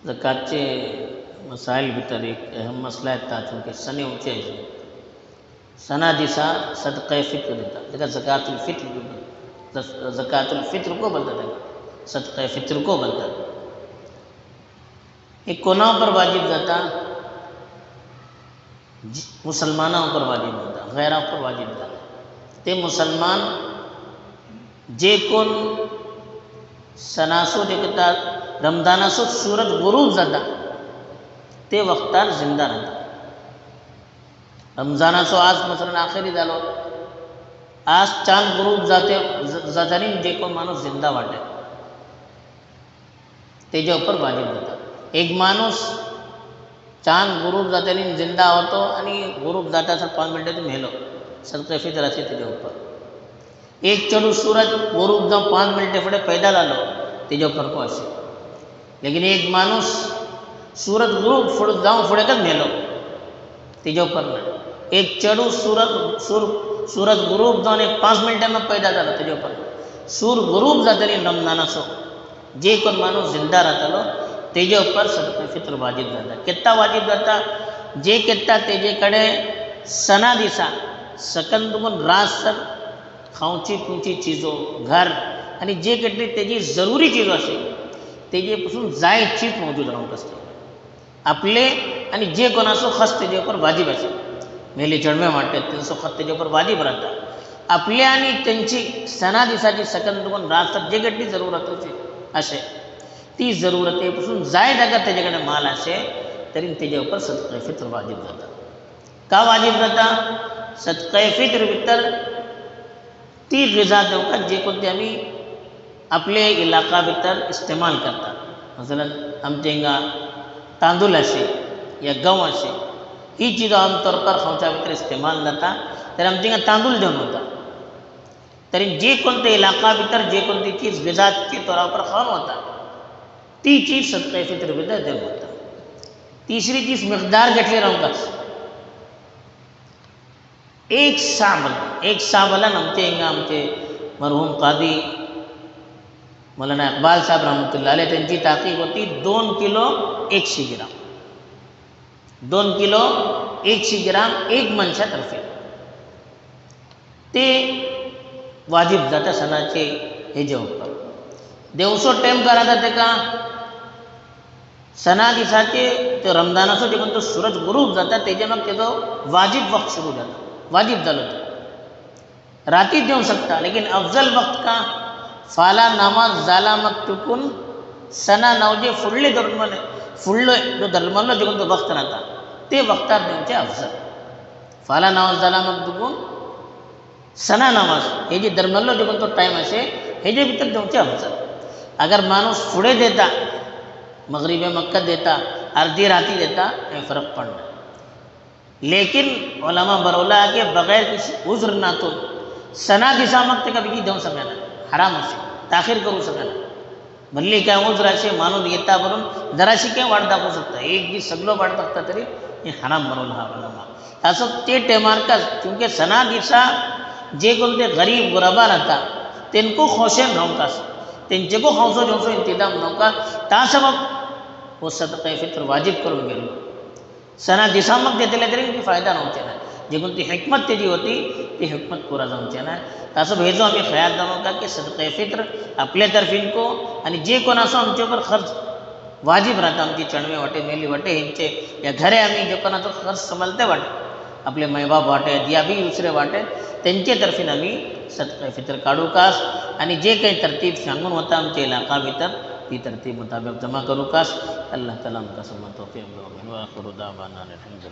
ज़कातचे मसाइल भितर एक अहम मसला येता चूँकि सने ऊँचे सना दिसा सदक़े फ़ित्र देता जगह ज़कातुल फ़ित्र ज़कातुल फ़ित्र को बनता था सदक़े फ़ित्र को बनता एक कोना पर वाजिब जाता मुसलमानों पर वाजिब जाता गैरों पर वाजिब जाता ते मुसलमान जे कोण सनासो देखता रमदानासो सूरज गुरूब जाता ते वक्तार जिंदा राहता रमजानाचो आज मसलन आखिरी जालो आज चांद गुरूब जातानी जे कोण माणूस जिंदा वाटे तेजा ऊपर वाजिब जाता एक माणूस चांद गुरूब जातानी जिंदा होतो आणि गुरूब जाता 5 मिनिटांनी मेलो सदक़े फ़ित्र असे तेजा ऊपर एक चढ़ू सूरज गुरूब जाऊन 5 मिनिटे फुडें पैदा जालो तेजा ऊपर को असे लेकिन एक माणूस सूरज गुरूब फुडें जाऊन फुडेंच मेलो तेजा ऊपर ना एक चढ़ू सूरज गुरूब जाऊन एक 5 मिनिटां पैदा जालो तेजा ऊपर सूर गुरूब जातानी रमजानाचो जे कोण माणूस जिंदा राहतलो तेजा ऊपर सदक़े फ़ित्र वाजिब जाता कितना वाजिब जाता जे कितना तेजे कडे सना दिसा सकंदमून रातसर खावची पिवची चीजो घर आणि जे कितली तेजी जरूरी चीजो असे तेजे पासून जाय चीज मौजूद रावंक आसता आपले आणि जे कोणाचो खस तेजे ऊपर वाजिब असे मेले चढवे वाटते त्यांचो खस तेजे ऊपर वाजिब राहता आपले आणि त्यांची सना दिसाची सकंदमून रातसर जे कितली जरूरत असे ती जरूरतेपासून जाय जागा तेजेकडे माल असे तरी तेजे ऊपर सदक़े फ़ित्र वाजिब जाता का वाजिब जाता सदक़े फ़ित्र भितर ती ग़िज़ा देवका जे कोणते आमी आपले इलाका भितर इस्तेमाल करता मसलन आमचे हिंगा तांदूळ असे या गंव असे ही चीज़ आमतौर पर खावच्या भितर इस्तेमाल जाता तर आमचे हिंगा तांदूळ देवन होता तरी जे कोणते इलाका भितर जे कोणती चीज़ ग़िज़ाची तौरा पर खावन होता ती चीज़ सदक़े फ़ित्र भितर देवन होता तीसरी चीज़ मिक़दार घेतली रावंक एक साबलान आमचे हिंगा आमचे मरहूम कादी मौलाना इकबाल साहब रहमतुल्लाह अलैह त्यांची ताकीक होती 2 किलो 100 ग्राम 2 किलो 100 ग्राम एक मनशातर्फे ते वाजिब जाता सणाचे हेजे ऊपर देवसो टाइम करा जाते का सना दिसाचे तो रमजानाचो जे तो सूरज गुरूब जाता तेजे मग तेजो वाजिब वक्त सुरू जाता वाजिब जालो तो राती देऊ शकता लेकिन अफजल वक्त का फाला नमाज जाला मग चुकून सना नवजे फुडले धर्मले फुडलो जो धर्मलो जे तो वक्त राहता ते वक्तार देवचे अफजल फाला नमाज जाला मग चुकून सना नमाज हे जे धर्मलो जे तो टाइम असे हेजे भितर देवचे अफजल अगर माणूस फुडे देता मगरिबे मक्का देता अर्धी राती देता हे फरक पडना लेकिन उलमा बरवला के बगैर किसी उज्र ना तो सना दिसा मग ते कभी देऊ सगळ्यांना हराम असे ताखीर करू सगळ्यांना भल्ली काय उज्र असे मानून येता भरून जराशी काय वाट दाखवू शकता एक दिस सगळं वाट बघता तरी हे हराम बनवलं हा उलमा असं ते टेमारका क्योंकि सना दिसा जे कोणते गरीब गुरबा राहता तेनको खोशेन रावंक तेंचे को खावचो जेवचो इंतजाम नवका ता सबब वो सदक़े फ़ित्र वाजिब करून गेलो सना दिसा मग देतले तरी ती फायदा नव्हते ना जे कोणती हिकमत तेजी होती ती हिकमत पुरा जावचे ना तासो भेजो आम्ही ख्याल दमका की सदक़े फ़ित्र आपल्या तर्फीन को आणि जे कोण असो आमचे ऊपर खर्च वाजिब राहता आमची चणवे वाटे मेली वाटे हेंचे या घरे आम्ही जे कोणाचो खर्च संभलते वाटे आपले मैबाप वाटे या बी दुसरे वाटे त्यांचे तर्फीन आम्ही सदक़े फ़ित्र काढू कास आणि जे काही तरतीब सांगून होता आमच्या इलाका भितर ती तरतीब मुताबिक जमा करू कास अल्लाह ताला आमकां समज तौफीक दो व आखिरु दावाना अल्हम्दुलिल्लाह।